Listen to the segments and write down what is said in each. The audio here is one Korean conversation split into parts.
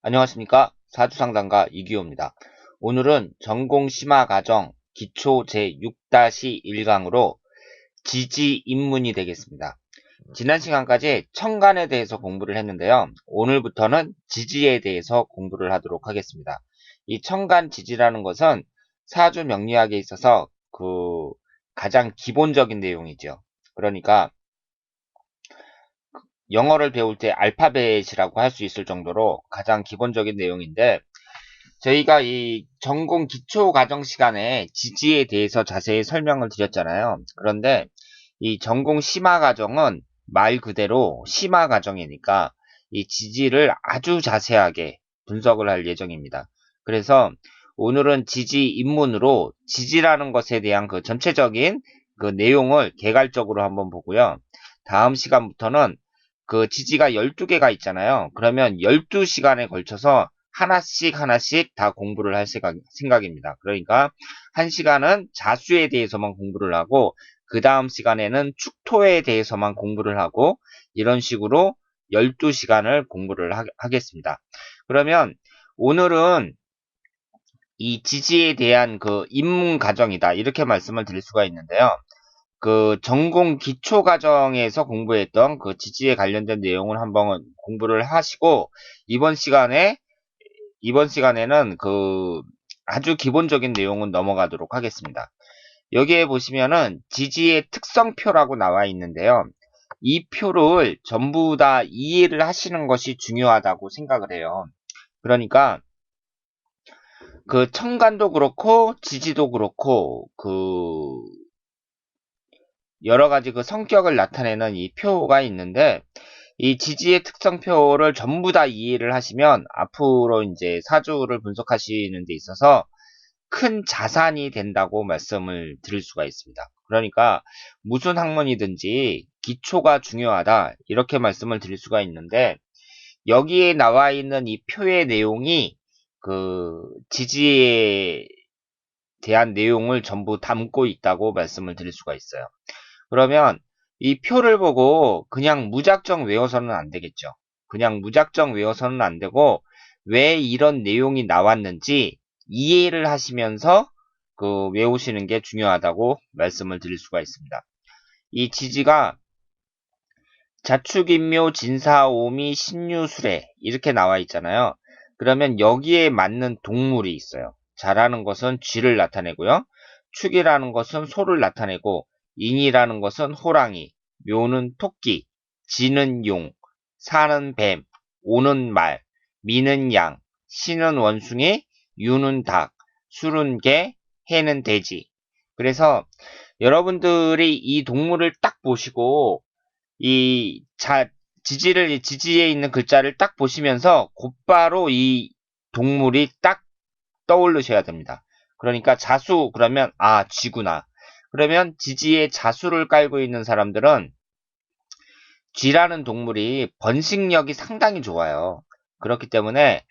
안녕하십니까. 사주상담가 이기호입니다. 오늘은 전공 심화과정 기초 제6-1강으로 지지 입문이 되겠습니다. 지난 시간까지 천간에 대해서 공부를 했는데요. 오늘부터는 지지에 대해서 공부를 하도록 하겠습니다. 이 천간 지지라는 것은 사주 명리학에 있어서 가장 기본적인 내용이죠. 그러니까 영어를 배울 때 알파벳이라고 할 수 있을 정도로 가장 기본적인 내용인데, 저희가 이 전공 기초 과정 시간에 지지에 대해서 자세히 설명을 드렸잖아요. 그런데 이 전공 심화 과정은 말 그대로 심화 과정이니까 이 지지를 아주 자세하게 분석을 할 예정입니다. 그래서 오늘은 지지 입문으로 지지라는 것에 대한 그 전체적인 그 내용을 개괄적으로 한번 보고요. 다음 시간부터는 그 지지가 12개가 있잖아요. 그러면 12시간에 걸쳐서 하나씩 다 공부를 할 생각입니다. 그러니까 1시간은 자수에 대해서만 공부를 하고, 그 다음 시간에는 축토에 대해서만 공부를 하고, 이런 식으로 12시간을 공부를 하겠습니다. 그러면 오늘은 이 지지에 대한 그 입문 과정이다, 이렇게 말씀을 드릴 수가 있는데요. 그 전공 기초 과정에서 공부했던 그 지지에 관련된 내용을 한번 공부를 하시고, 이번 시간에는 그 아주 기본적인 내용은 넘어가도록 하겠습니다. 여기에 보시면은 지지의 특성표라고 나와 있는데요. 이 표를 전부 다 이해를 하시는 것이 중요하다고 생각을 해요. 그러니까 그 천간도 그렇고 지지도 그렇고 여러 가지 그 성격을 나타내는 이 표가 있는데, 이 지지의 특성표를 전부 다 이해를 하시면 앞으로 이제 사주를 분석하시는 데 있어서 큰 자산이 된다고 말씀을 드릴 수가 있습니다. 그러니까 무슨 학문이든지 기초가 중요하다, 이렇게 말씀을 드릴 수가 있는데, 여기에 나와 있는 이 표의 내용이 그 지지에 대한 내용을 전부 담고 있다고 말씀을 드릴 수가 있어요. 그러면 이 표를 보고 그냥 무작정 외워서는 안 되겠죠. 그냥 무작정 외워서는 안 되고, 왜 이런 내용이 나왔는지 이해를 하시면서 그 외우시는 게 중요하다고 말씀을 드릴 수가 있습니다. 이 지지가 자축인묘 진사오미 신유술해 이렇게 나와 있잖아요. 그러면 여기에 맞는 동물이 있어요. 자라는 것은 쥐를 나타내고요. 축이라는 것은 소를 나타내고, 인이라는 것은 호랑이, 묘는 토끼, 지는 용, 사는 뱀, 오는 말, 미는 양, 신은 원숭이, 유는 닭, 술은 개, 해는 돼지. 그래서 여러분들이 이 동물을 딱 보시고 이 지지에 있는 글자를 딱 보시면서 곧바로 이 동물이 딱 떠오르셔야 됩니다. 그러니까 자수 그러면 쥐구나. 그러면 지지에 자수를 깔고 있는 사람들은 쥐라는 동물이 번식력이 상당히 좋아요. 그렇기 때문에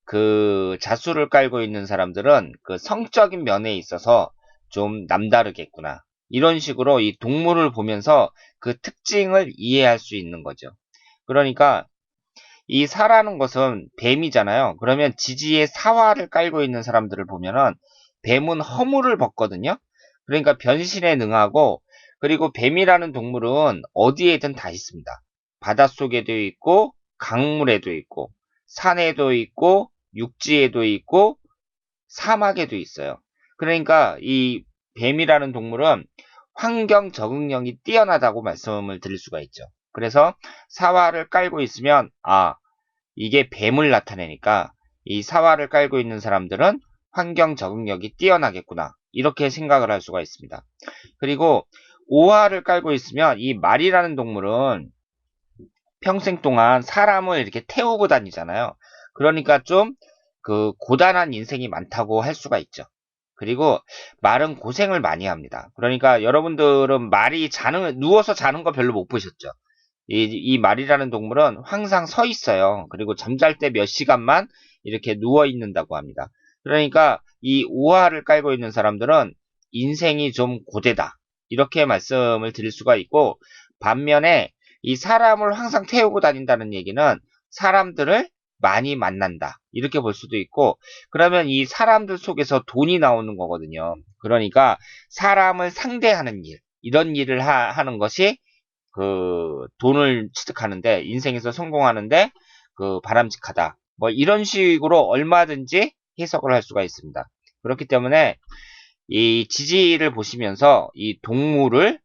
그 자수를 깔고 있는 사람들은 그 성적인 면에 있어서 좀 남다르겠구나, 이런 식으로 이 동물을 보면서 그 특징을 이해할 수 있는 거죠. 그러니까 이 사라는 것은 뱀이잖아요. 그러면 지지에 사화를 깔고 있는 사람들을 보면은 뱀은 허물을 벗거든요. 그러니까 변신에 능하고, 그리고 뱀이라는 동물은 어디에든 다 있습니다. 바닷속에도 있고, 강물에도 있고, 산에도 있고, 육지에도 있고, 사막에도 있어요. 그러니까 이 뱀이라는 동물은 환경 적응력이 뛰어나다고 말씀을 드릴 수가 있죠. 그래서 사화를 깔고 있으면 이게 뱀을 나타내니까 이 사화를 깔고 있는 사람들은 환경 적응력이 뛰어나겠구나, 이렇게 생각을 할 수가 있습니다. 그리고 오화를 깔고 있으면 이 말이라는 동물은 평생 동안 사람을 이렇게 태우고 다니잖아요. 그러니까 좀 그 고단한 인생이 많다고 할 수가 있죠. 그리고 말은 고생을 많이 합니다. 그러니까 여러분들은 누워서 자는 거 별로 못 보셨죠? 이 말이라는 동물은 항상 서 있어요. 그리고 잠잘 때 몇 시간만 이렇게 누워 있는다고 합니다. 그러니까 이 오화를 깔고 있는 사람들은 인생이 좀 고되다, 이렇게 말씀을 드릴 수가 있고, 반면에 이 사람을 항상 태우고 다닌다는 얘기는 사람들을 많이 만난다. 이렇게 볼 수도 있고, 그러면 이 사람들 속에서 돈이 나오는 거거든요. 그러니까 사람을 상대하는 일, 이런 일을 하는 것이 그 돈을 취득하는데, 인생에서 성공하는데 그 바람직하다. 뭐 이런 식으로 얼마든지 해석을 할 수가 있습니다. 그렇기 때문에 이 지지를 보시면서 이 동물을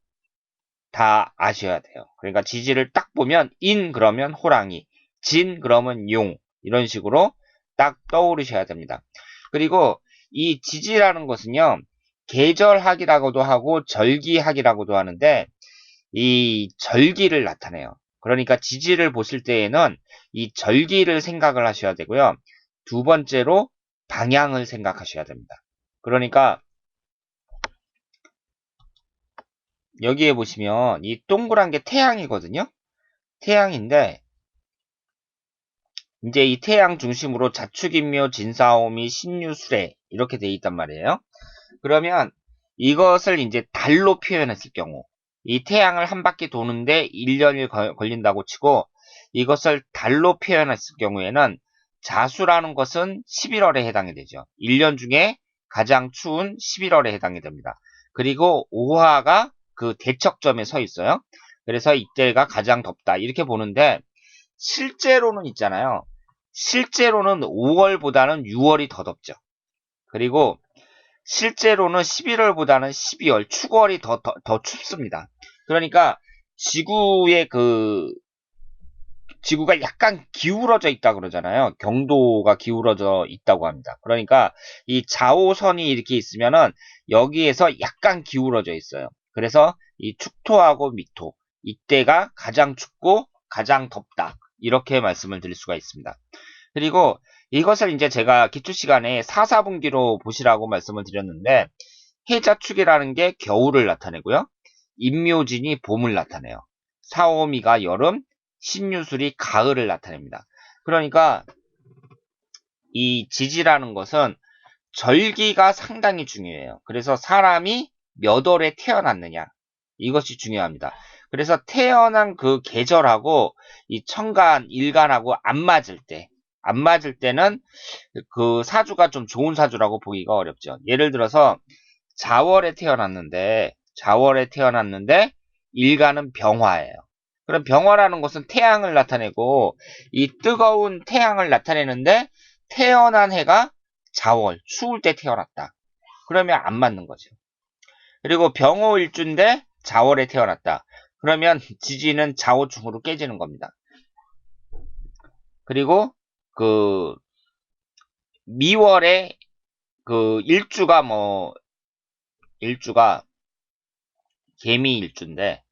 다 아셔야 돼요. 그러니까 지지를 딱 보면 인 그러면 호랑이, 진 그러면 용, 이런 식으로 딱 떠오르셔야 됩니다. 그리고 이 지지라는 것은요, 계절학이라고도 하고 절기학이라고도 하는데, 이 절기를 나타내요. 그러니까 지지를 보실 때에는 이 절기를 생각을 하셔야 되고요. 두 번째로 방향을 생각하셔야 됩니다. 그러니까 여기에 보시면 이 동그란 게 태양이거든요. 태양인데 이제 이 태양 중심으로 자축인묘, 진사오미, 신유술해 이렇게 돼 있단 말이에요. 그러면 이것을 이제 달로 표현했을 경우, 이 태양을 한 바퀴 도는데 1년이 걸린다고 치고 이것을 달로 표현했을 경우에는 자수라는 것은 11월에 해당이 되죠. 1년 중에 가장 추운 11월에 해당이 됩니다. 그리고 오화가 그 대척점에 서 있어요. 그래서 이때가 가장 덥다 이렇게 보는데, 실제로는 있잖아요. 실제로는 5월보다는 6월이 더 덥죠. 그리고 실제로는 11월보다는 12월, 축월이 더 춥습니다. 그러니까 지구가 약간 기울어져 있다 그러잖아요. 경도가 기울어져 있다고 합니다. 그러니까 이 좌오선이 이렇게 있으면은 여기에서 약간 기울어져 있어요. 그래서 이 축토하고 미토, 이때가 가장 춥고 가장 덥다. 이렇게 말씀을 드릴 수가 있습니다. 그리고 이것을 이제 제가 기초 시간에 4, 4분기로 보시라고 말씀을 드렸는데, 해자축이라는 게 겨울을 나타내고요. 임묘진이 봄을 나타내요. 사오미가 여름, 신유술이 가을을 나타냅니다. 그러니까 이 지지라는 것은 절기가 상당히 중요해요. 그래서 사람이 몇 월에 태어났느냐, 이것이 중요합니다. 그래서 태어난 그 계절하고 이 천간, 일간하고 안 맞을 때는 그 사주가 좀 좋은 사주라고 보기가 어렵죠. 예를 들어서 자월에 태어났는데 일간은 병화예요. 그럼 병화라는 것은 태양을 나타내고, 이 뜨거운 태양을 나타내는데 태어난 해가 자월, 추울 때 태어났다. 그러면 안 맞는 거죠. 그리고 병호일주인데 자월에 태어났다. 그러면 지지는 좌우충으로 깨지는 겁니다. 그리고 그 미월에 그 일주가 개미일주인데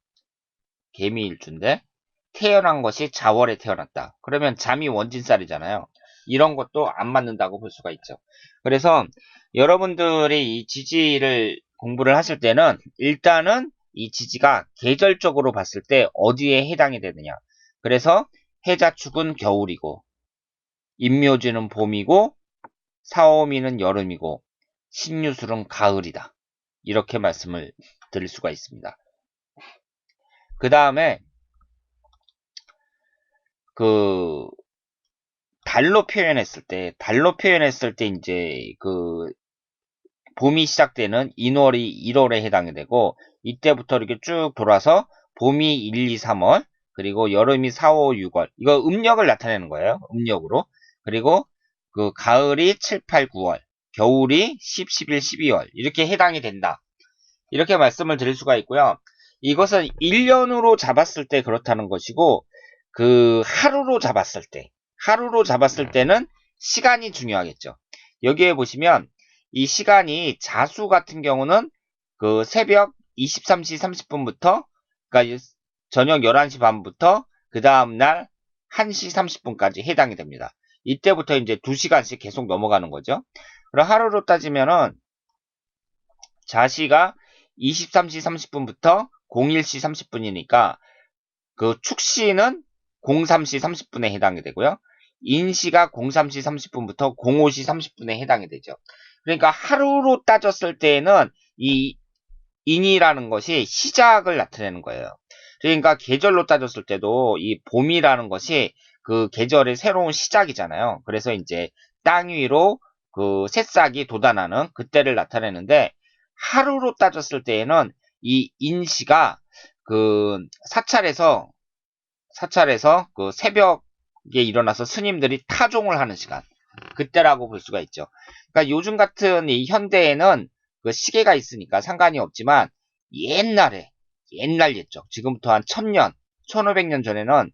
태어난 것이 자월에 태어났다. 그러면 잠이 원진살이잖아요. 이런 것도 안 맞는다고 볼 수가 있죠. 그래서 여러분들이 이 지지를 공부를 하실 때는 일단은 이 지지가 계절적으로 봤을 때 어디에 해당이 되느냐. 그래서 해자축은 겨울이고, 임묘지는 봄이고, 사오미는 여름이고, 신유술은 가을이다. 이렇게 말씀을 드릴 수가 있습니다. 그 다음에 그 달로 표현했을 때 이제 그 봄이 시작되는 인월이 1월에 해당이 되고, 이때부터 이렇게 쭉 돌아서 봄이 1, 2, 3월, 그리고 여름이 4, 5, 6월. 이거 음력을 나타내는 거예요. 음력으로. 그리고 그 가을이 7, 8, 9월, 겨울이 10, 11, 12월 이렇게 해당이 된다. 이렇게 말씀을 드릴 수가 있고요. 이것은 1년으로 잡았을 때 그렇다는 것이고, 그 하루로 잡았을 때는 시간이 중요하겠죠. 여기에 보시면 이 시간이 자수 같은 경우는 그 새벽 23시 30분부터, 그러니까 저녁 11시 반부터 그 다음날 1시 30분까지 해당이 됩니다. 이때부터 이제 2시간씩 계속 넘어가는 거죠. 그럼 하루로 따지면은 자시가 23시 30분부터 01시 30분이니까 그 축시는 03시 30분에 해당이 되고요. 인시가 03시 30분부터 05시 30분에 해당이 되죠. 그러니까 하루로 따졌을 때에는 이 인이라는 것이 시작을 나타내는 거예요. 그러니까 계절로 따졌을 때도 이 봄이라는 것이 그 계절의 새로운 시작이잖아요. 그래서 이제 땅 위로 그 새싹이 돋아나는 그때를 나타내는데 하루로 따졌을 때에는 이 인시가 그 사찰에서 그 새벽에 일어나서 스님들이 타종을 하는 시간 그때라고 볼 수가 있죠. 그러니까 요즘 같은 이 현대에는 그 시계가 있으니까 상관이 없지만 옛날 옛적 지금부터 한 1000년, 1500년 전에는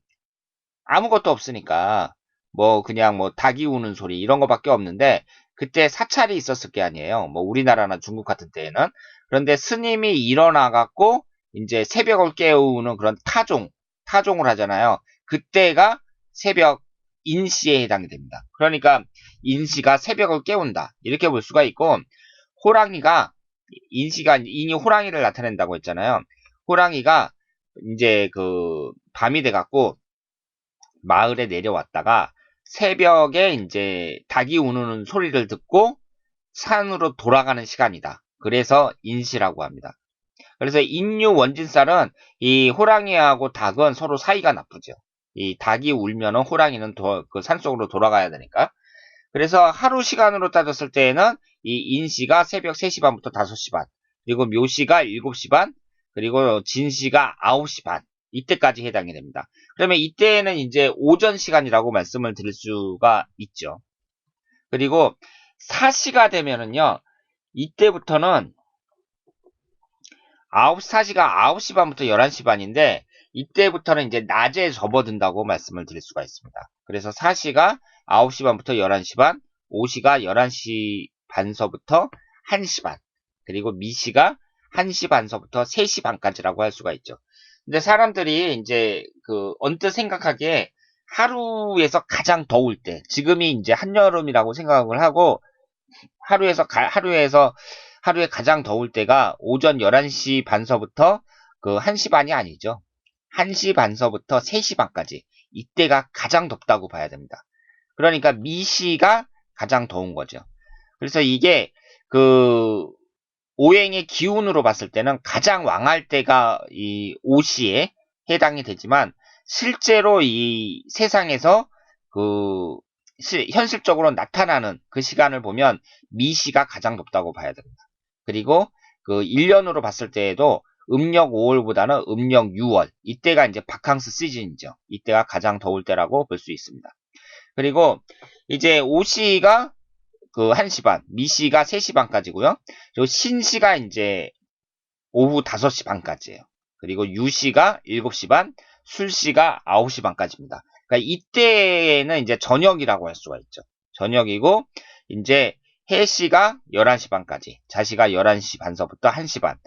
아무것도 없으니까 뭐 그냥 뭐 닭이 우는 소리 이런 거밖에 없는데 그때 사찰이 있었을 게 아니에요. 뭐 우리나라나 중국 같은 때에는. 그런데 스님이 일어나 갖고 이제 새벽을 깨우는 그런 타종을 하잖아요. 그때가 새벽 인시에 해당이 됩니다. 그러니까 인시가 새벽을 깨운다. 이렇게 볼 수가 있고 호랑이가 인이 호랑이를 나타낸다고 했잖아요. 호랑이가 이제 그 밤이 돼 갖고 마을에 내려왔다가 새벽에 이제 닭이 우는 소리를 듣고 산으로 돌아가는 시간이다. 그래서 인시라고 합니다. 그래서 인유 원진살은 이 호랑이하고 닭은 서로 사이가 나쁘죠. 이 닭이 울면은 호랑이는 그 산속으로 돌아가야 되니까. 그래서 하루 시간으로 따졌을 때에는 이 인시가 새벽 3시 반부터 5시 반, 그리고 묘시가 7시 반, 그리고 진시가 9시 반, 이때까지 해당이 됩니다. 그러면 이때는 이제 오전 시간이라고 말씀을 드릴 수가 있죠. 그리고 사시가 되면은요, 이때부터는 4시가 9시 반부터 11시 반인데, 이때부터는 이제 낮에 접어든다고 말씀을 드릴 수가 있습니다. 그래서 4시가 9시 반부터 11시 반, 5시가 11시 반서부터 1시 반, 그리고 미시가 1시 반서부터 3시 반까지라고 할 수가 있죠. 근데 사람들이 이제 그 언뜻 생각하기에 하루에서 가장 더울 때, 지금이 이제 한여름이라고 생각을 하고, 하루에 가장 더울 때가 오전 11시 반서부터 그 1시 반이 아니죠. 1시 반서부터 3시 반까지. 이때가 가장 덥다고 봐야 됩니다. 그러니까 미시가 가장 더운 거죠. 그래서 이게 그 오행의 기운으로 봤을 때는 가장 왕할 때가 이 오시에 해당이 되지만 실제로 이 세상에서 그 현실적으로 나타나는 그 시간을 보면 미시가 가장 높다고 봐야 됩니다. 그리고 그 1년으로 봤을 때에도 음력 5월보다는 음력 6월 이때가 이제 바캉스 시즌이죠. 이때가 가장 더울 때라고 볼 수 있습니다. 그리고 이제 오시가 그 1시 반, 미시가 3시 반까지고요. 그리고 신시가 이제 오후 5시 반까지예요. 그리고 유시가 7시 반, 술시가 9시 반까지입니다. 그러니까 이때는 이제 저녁이라고 할 수가 있죠. 저녁이고 이제 해시가 11시 반까지, 자시가 11시 반서부터 1시 반,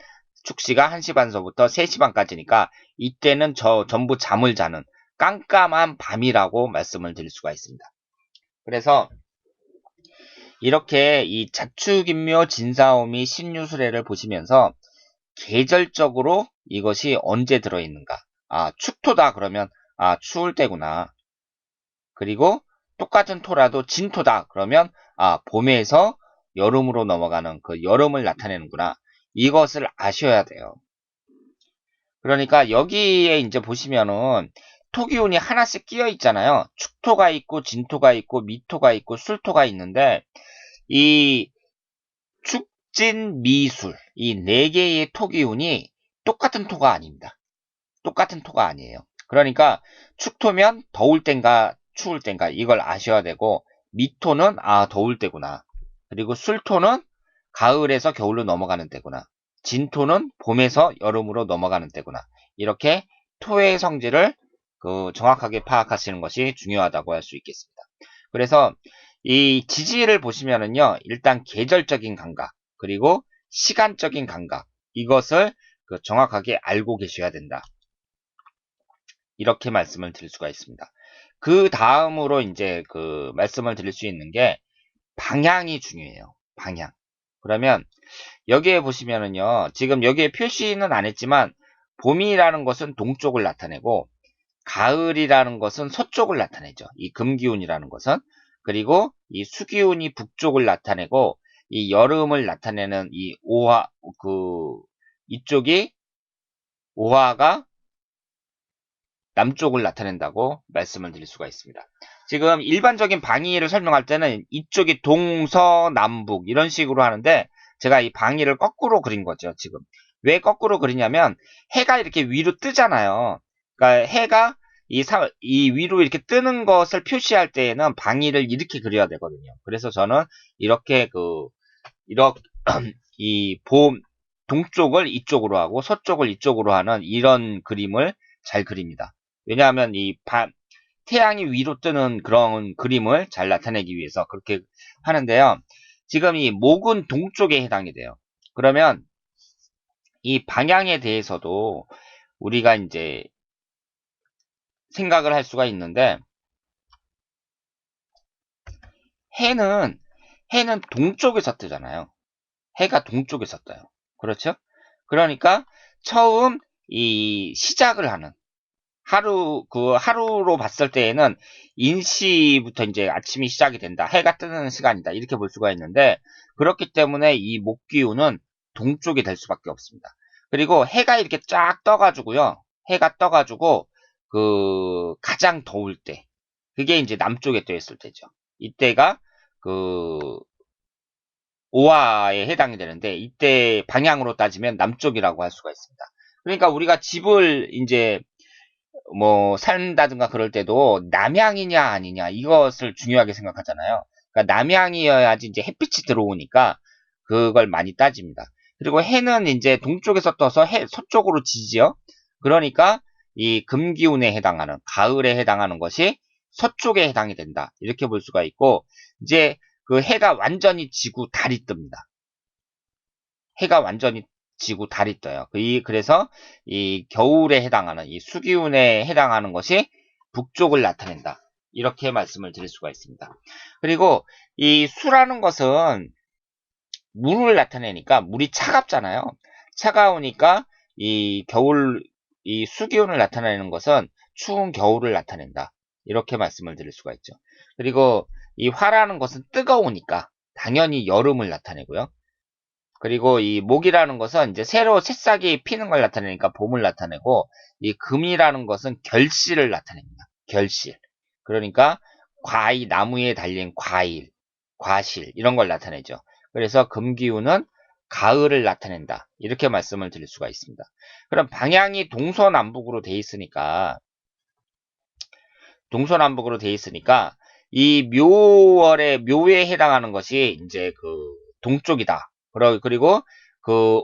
축시가 1시 반서부터 3시 반까지니까 이때는 전부 잠을 자는 깜깜한 밤이라고 말씀을 드릴 수가 있습니다. 그래서 이렇게 이 자축인묘 진사오미 신유술해를 보시면서 계절적으로 이것이 언제 들어있는가. 아, 축토다 그러면 아, 추울 때구나. 그리고 똑같은 토라도 진토다 그러면 아, 봄에서 여름으로 넘어가는 그 여름을 나타내는구나. 이것을 아셔야 돼요. 그러니까 여기에 이제 보시면은 토기운이 하나씩 끼어 있잖아요. 축토가 있고 진토가 있고 미토가 있고 술토가 있는데 이 축진 미술 이 네 개의 토기운이 똑같은 토가 아닙니다. 똑같은 토가 아니에요. 그러니까 축토면 더울 땐가 추울 땐가 이걸 아셔야 되고 미토는 아 더울 때구나. 그리고 술토는 가을에서 겨울로 넘어가는 때구나. 진토는 봄에서 여름으로 넘어가는 때구나. 이렇게 토의 성질을 그 정확하게 파악하시는 것이 중요하다고 할 수 있겠습니다. 그래서 이 지지를 보시면은요, 일단 계절적인 감각, 그리고 시간적인 감각, 이것을 그 정확하게 알고 계셔야 된다. 이렇게 말씀을 드릴 수가 있습니다. 그 다음으로 이제 그 말씀을 드릴 수 있는 게 방향이 중요해요. 방향. 그러면 여기에 보시면은요, 지금 여기에 표시는 안 했지만 봄이라는 것은 동쪽을 나타내고 가을이라는 것은 서쪽을 나타내죠. 이 금기운이라는 것은. 그리고 이 수기운이 북쪽을 나타내고 이 여름을 나타내는 이 이쪽이 오화가 남쪽을 나타낸다고 말씀을 드릴 수가 있습니다. 지금 일반적인 방위를 설명할 때는 이쪽이 동서남북 이런 식으로 하는데 제가 이 방위를 거꾸로 그린 거죠. 지금 왜 거꾸로 그리냐면 해가 이렇게 위로 뜨잖아요. 그러니까 해가 이 위로 이렇게 뜨는 것을 표시할 때에는 방위를 이렇게 그려야 되거든요. 그래서 저는 이렇게 이렇게 동쪽을 이쪽으로 하고 서쪽을 이쪽으로 하는 이런 그림을 잘 그립니다. 왜냐하면 태양이 위로 뜨는 그런 그림을 잘 나타내기 위해서 그렇게 하는데요. 지금 이 목은 동쪽에 해당이 돼요. 그러면 이 방향에 대해서도 우리가 이제 생각을 할 수가 있는데 해는 동쪽에서 뜨잖아요. 해가 동쪽에서 떠요. 그렇죠? 그러니까 처음 이 시작을 하는 하루로 봤을 때에는 인시부터 이제 아침이 시작이 된다. 해가 뜨는 시간이다. 이렇게 볼 수가 있는데 그렇기 때문에 이 목기운은 동쪽이 될 수밖에 없습니다. 그리고 해가 이렇게 쫙 떠가지고요. 해가 떠가지고 가장 더울 때 그게 이제 남쪽에 떠 있을 때죠. 이때가 오화에 해당이 되는데 이때 방향으로 따지면 남쪽이라고 할 수가 있습니다. 그러니까 우리가 집을 이제 뭐 산다든가 그럴 때도 남향이냐 아니냐 이것을 중요하게 생각하잖아요. 그러니까 남향이어야지 이제 햇빛이 들어오니까 그걸 많이 따집니다. 그리고 해는 이제 동쪽에서 떠서 서쪽으로 지지요. 그러니까 이 금기운에 해당하는 가을에 해당하는 것이 서쪽에 해당이 된다. 이렇게 볼 수가 있고 이제 그 해가 완전히 지고 달이 뜹니다. 해가 완전히 지고 달이 떠요. 그래서 이 겨울에 해당하는 이 수기운에 해당하는 것이 북쪽을 나타낸다. 이렇게 말씀을 드릴 수가 있습니다. 그리고 이 수라는 것은 물을 나타내니까 물이 차갑잖아요. 차가우니까 이 수기운을 나타내는 것은 추운 겨울을 나타낸다. 이렇게 말씀을 드릴 수가 있죠. 그리고 이 화라는 것은 뜨거우니까 당연히 여름을 나타내고요. 그리고 이 목이라는 것은 이제 새로 새싹이 피는 걸 나타내니까 봄을 나타내고 이 금이라는 것은 결실을 나타냅니다. 결실. 그러니까 나무에 달린 과실 이런 걸 나타내죠. 그래서 금기운은 가을을 나타낸다. 이렇게 말씀을 드릴 수가 있습니다. 그럼 방향이 동서남북으로 돼 있으니까 이 묘에 해당하는 것이 이제 동쪽이다. 그리고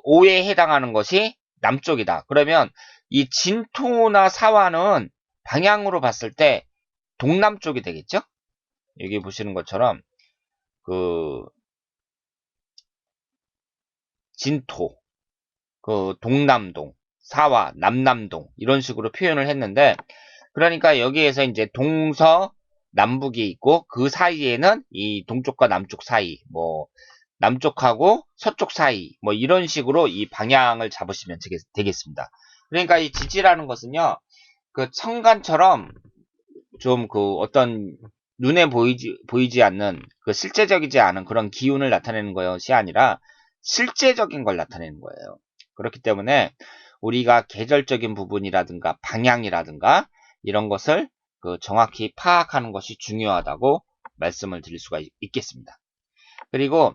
오에 해당하는 것이 남쪽이다. 그러면 이 진토나 사화는 방향으로 봤을 때 동남쪽이 되겠죠? 여기 보시는 것처럼 진토, 동남동, 사화, 남남동 이런 식으로 표현을 했는데 그러니까 여기에서 이제 남북이 있고 그 사이에는 이 동쪽과 남쪽 사이, 뭐 남쪽하고 서쪽 사이, 뭐 이런 식으로 이 방향을 잡으시면 되겠습니다. 그러니까 이 지지라는 것은요, 청간처럼 좀 어떤 눈에 보이지 않는 실제적이지 않은 그런 기운을 나타내는 것이 아니라 실제적인 걸 나타내는 거예요. 그렇기 때문에 우리가 계절적인 부분이라든가 방향이라든가 이런 것을 정확히 파악하는 것이 중요하다고 말씀을 드릴 수가 있겠습니다. 그리고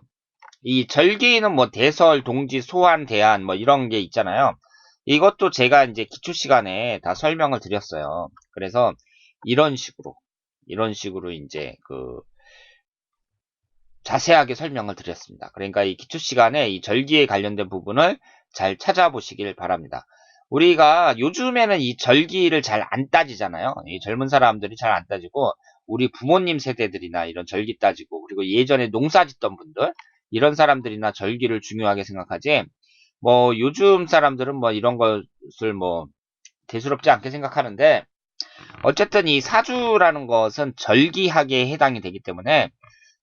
이 절기는 뭐 대설, 동지, 소환, 대안 뭐 이런 게 있잖아요. 이것도 제가 이제 기초 시간에 다 설명을 드렸어요. 그래서 이런 식으로 이제 자세하게 설명을 드렸습니다. 그러니까 이 기초 시간에 이 절기에 관련된 부분을 잘 찾아보시길 바랍니다. 우리가 요즘에는 이 절기를 잘 안 따지잖아요. 이 젊은 사람들이 잘 안 따지고 우리 부모님 세대들이나 이런 절기 따지고 그리고 예전에 농사 짓던 분들 이런 사람들이나 절기를 중요하게 생각하지 뭐 요즘 사람들은 뭐 이런 것을 뭐 대수롭지 않게 생각하는데 어쨌든 이 사주라는 것은 절기학에 해당이 되기 때문에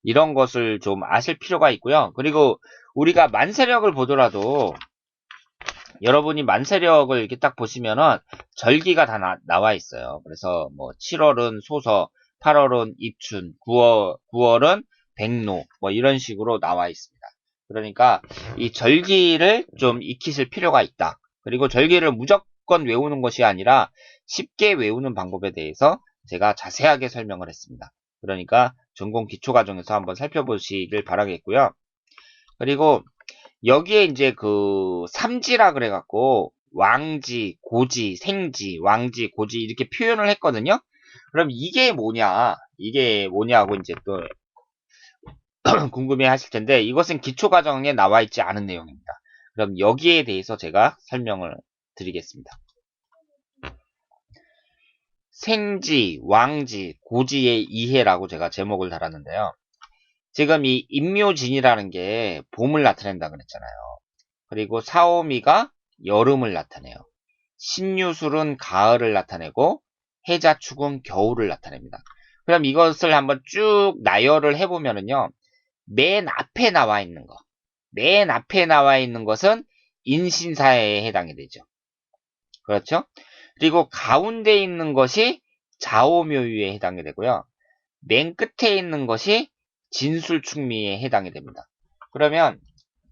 이런 것을 좀 아실 필요가 있고요. 그리고 우리가 만세력을 보더라도 여러분이 만세력을 이렇게 딱 보시면은 절기가 다 나와 있어요. 그래서 뭐 7월은 소서, 8월은 입춘, 9월은 백로 뭐 이런 식으로 나와 있습니다. 그러니까 이 절기를 좀 익히실 필요가 있다. 그리고 절기를 무조건 외우는 것이 아니라 쉽게 외우는 방법에 대해서 제가 자세하게 설명을 했습니다. 그러니까 전공 기초과정에서 한번 살펴보시길 바라겠고요. 그리고 여기에 이제 그 삼지라 그래갖고 왕지, 고지, 생지, 왕지, 고지 이렇게 표현을 했거든요. 그럼 이게 뭐냐? 이게 뭐냐고 이제 또 궁금해 하실 텐데 이것은 기초과정에 나와 있지 않은 내용입니다. 그럼 여기에 대해서 제가 설명을 드리겠습니다. 생지, 왕지, 고지의 이해라고 제가 제목을 달았는데요. 지금 이 임묘진이라는 게 봄을 나타낸다 그랬잖아요. 그리고 사오미가 여름을 나타내요. 신유술은 가을을 나타내고 해자축은 겨울을 나타냅니다. 그럼 이것을 한번 쭉 나열을 해보면은요. 맨 앞에 나와 있는 거. 맨 앞에 나와 있는 것은 인신사회에 해당이 되죠. 그렇죠? 그리고 가운데 있는 것이 자오묘유에 해당이 되고요. 맨 끝에 있는 것이 진술충미에 해당이 됩니다. 그러면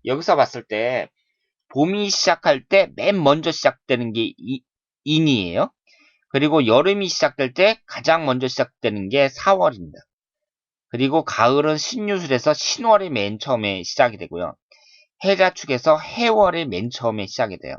여기서 봤을 때 봄이 시작할 때 맨 먼저 시작되는 게 인이에요. 그리고 여름이 시작될 때 가장 먼저 시작되는 게 4월입니다. 그리고 가을은 신유술에서 신월이 맨 처음에 시작이 되고요. 해자축에서 해월이 맨 처음에 시작이 돼요.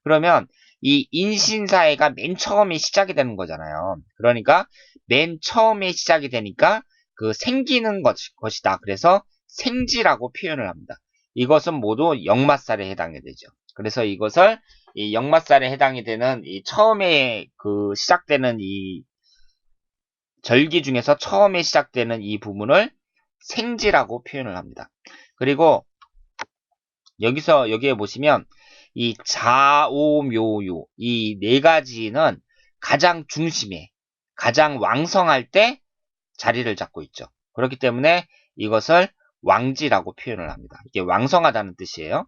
그러면 이 인신사회가 맨 처음에 시작이 되는 거잖아요. 그러니까 맨 처음에 시작이 되니까 그 생기는 것이다. 그래서 생지라고 표현을 합니다. 이것은 모두 역마살에 해당이 되죠. 그래서 이것을 이 역마살에 해당이 되는 이 처음에 그 시작되는 이 절기 중에서 처음에 시작되는 이 부분을 생지라고 표현을 합니다. 그리고 여기에 보시면 이 자오묘유 이 네 가지는 가장 중심에 가장 왕성할 때 자리를 잡고 있죠. 그렇기 때문에 이것을 왕지라고 표현을 합니다. 이게 왕성하다는 뜻이에요.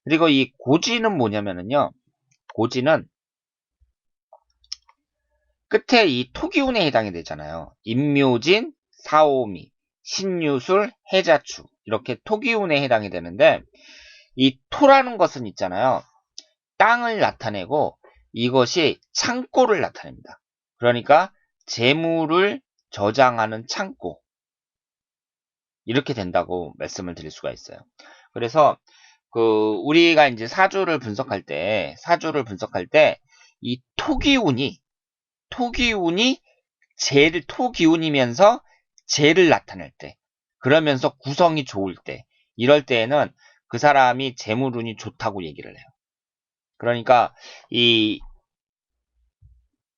그리고 이 고지는 뭐냐면은요. 고지는 끝에 이 토기운에 해당이 되잖아요. 임묘진, 사오미, 신유술, 해자추 이렇게 토기운에 해당이 되는데 이 토라는 것은 있잖아요. 땅을 나타내고 이것이 창고를 나타냅니다. 그러니까 재물을 저장하는 창고 이렇게 된다고 말씀을 드릴 수가 있어요. 그래서 그 우리가 이제 사주를 분석할 때 이 토기운이 토기운이면서 재를 나타낼 때 그러면서 구성이 좋을 때 이럴 때에는 그 사람이 재물운이 좋다고 얘기를 해요. 그러니까 이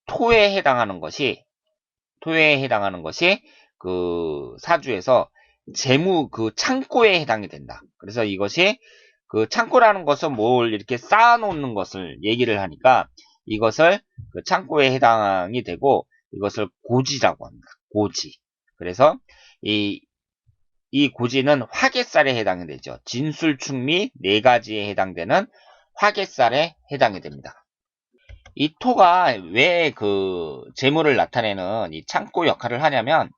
토에 해당하는 것이 그 사주에서 그 창고에 해당이 된다. 그래서 이것이 그 창고라는 것은 뭘 이렇게 쌓아놓는 것을 얘기를 하니까 이것을 그 창고에 해당이 되고 이것을 고지라고 합니다. 고지. 그래서 이 고지는 화개살에 해당이 되죠. 진술충미 네 가지에 해당되는 화개살에 해당이 됩니다. 이 토가 왜 그 재물을 나타내는 이 창고 역할을 하냐면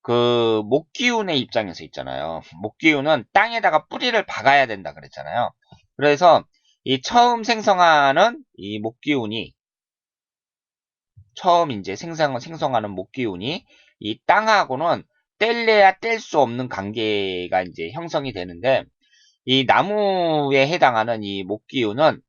그 목기운의 입장에서 있잖아요. 목기운은 땅에다가 뿌리를 박아야 된다 그랬잖아요. 그래서 이 처음 생성하는 이 목기운이 처음 이제 생성하는 목기운이 이 땅하고는 뗄래야 뗄 수 없는 관계가 이제 형성이 되는데 이 나무에 해당하는 이 목기운은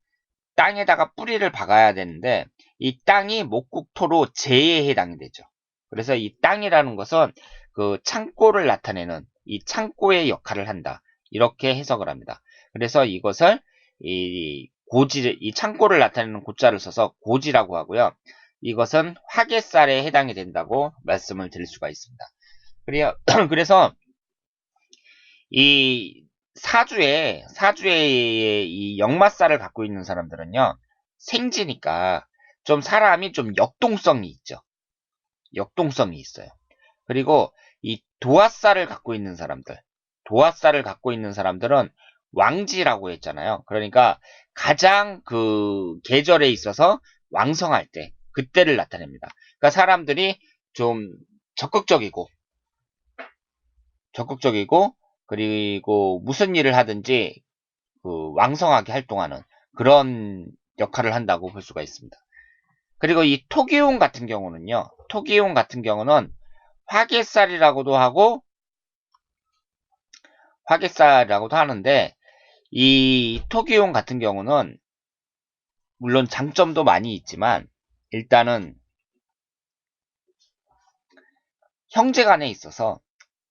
땅에다가 뿌리를 박아야 되는데 이 땅이 목국토로 재에 해당이 되죠. 그래서 이 땅이라는 것은 그 창고를 나타내는 이 창고의 역할을 한다. 이렇게 해석을 합니다. 그래서 이것을 이 창고를 나타내는 고자를 써서 고지라고 하고요. 이것은 화개살에 해당이 된다고 말씀을 드릴 수가 있습니다. 그래서 이 사주에 이 역마살을 갖고 있는 사람들은요. 생지니까 좀 사람이 좀 역동성이 있죠. 역동성이 있어요. 그리고 이 도화살을 갖고 있는 사람들은 왕지라고 했잖아요. 그러니까 가장 그 계절에 있어서 왕성할 때 그때를 나타냅니다. 그러니까 사람들이 좀 적극적이고 그리고 무슨 일을 하든지 그 왕성하게 활동하는 그런 역할을 한다고 볼 수가 있습니다. 그리고 이 토기운 같은 경우는요. 토기운 같은 경우는 화개살이라고도 하고 화개살이라고도 하는데 이 토기운 같은 경우는 물론 장점도 많이 있지만 일단은 형제간에 있어서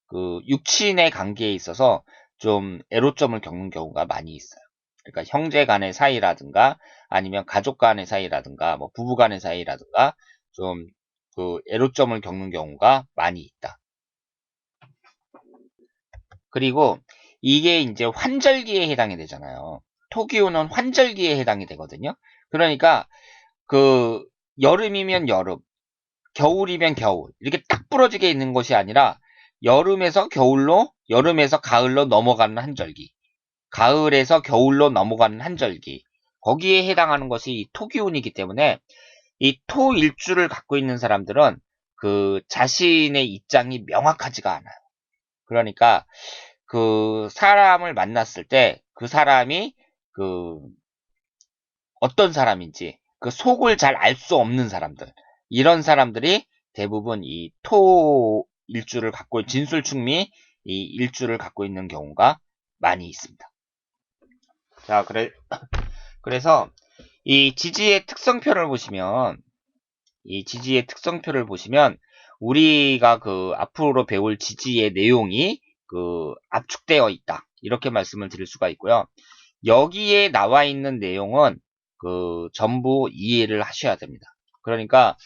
그 육친의 관계에 있어서 좀 애로점을 겪는 경우가 많이 있어요. 그러니까 형제 간의 사이라든가 아니면 가족 간의 사이라든가 뭐 부부 간의 사이라든가 좀 그 애로점을 겪는 경우가 많이 있다. 그리고 이게 이제 환절기에 해당이 되잖아요. 토기운은 환절기에 해당이 되거든요. 그러니까 그 여름이면 여름, 겨울이면 겨울 이렇게 딱 부러지게 있는 것이 아니라 여름에서 겨울로, 여름에서 가을로 넘어가는 한절기, 가을에서 겨울로 넘어가는 한절기, 거기에 해당하는 것이 이 토기운이기 때문에 이 토일주를 갖고 있는 사람들은 그 자신의 입장이 명확하지가 않아요. 그러니까 그 사람을 만났을 때 그 사람이 그 어떤 사람인지 그 속을 잘 알 수 없는 사람들, 이런 사람들이 대부분 이 토 일주를 갖고 진술충미 이 일주를 갖고 있는 경우가 많이 있습니다. 자, 그래서 이 지지의 특성표를 보시면 우리가 그 앞으로 배울 지지의 내용이 그 압축되어 있다. 이렇게 말씀을 드릴 수가 있고요. 여기에 나와 있는 내용은 그 전부 이해를 하셔야 됩니다. 그러니까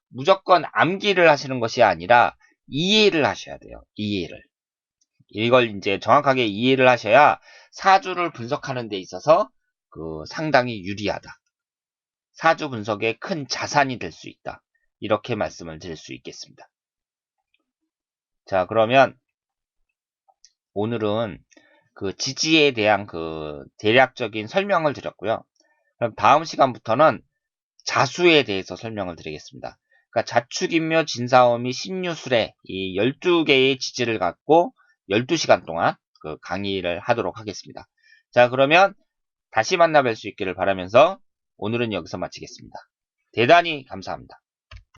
무조건 암기를 하시는 것이 아니라 이해를 하셔야 돼요. 이해를. 이걸 이제 정확하게 이해를 하셔야 사주를 분석하는 데 있어서 그 상당히 유리하다. 사주 분석에 큰 자산이 될 수 있다. 이렇게 말씀을 드릴 수 있겠습니다. 자, 그러면 오늘은 그 지지에 대한 그 대략적인 설명을 드렸고요. 그럼 다음 시간부터는 자수에 대해서 설명을 드리겠습니다. 그러니까 자축인묘, 진사오미, 신유술의 이 12개의 지지를 갖고 12시간 동안 그 강의를 하도록 하겠습니다. 자, 그러면 다시 만나 뵐 수 있기를 바라면서 오늘은 여기서 마치겠습니다. 대단히 감사합니다.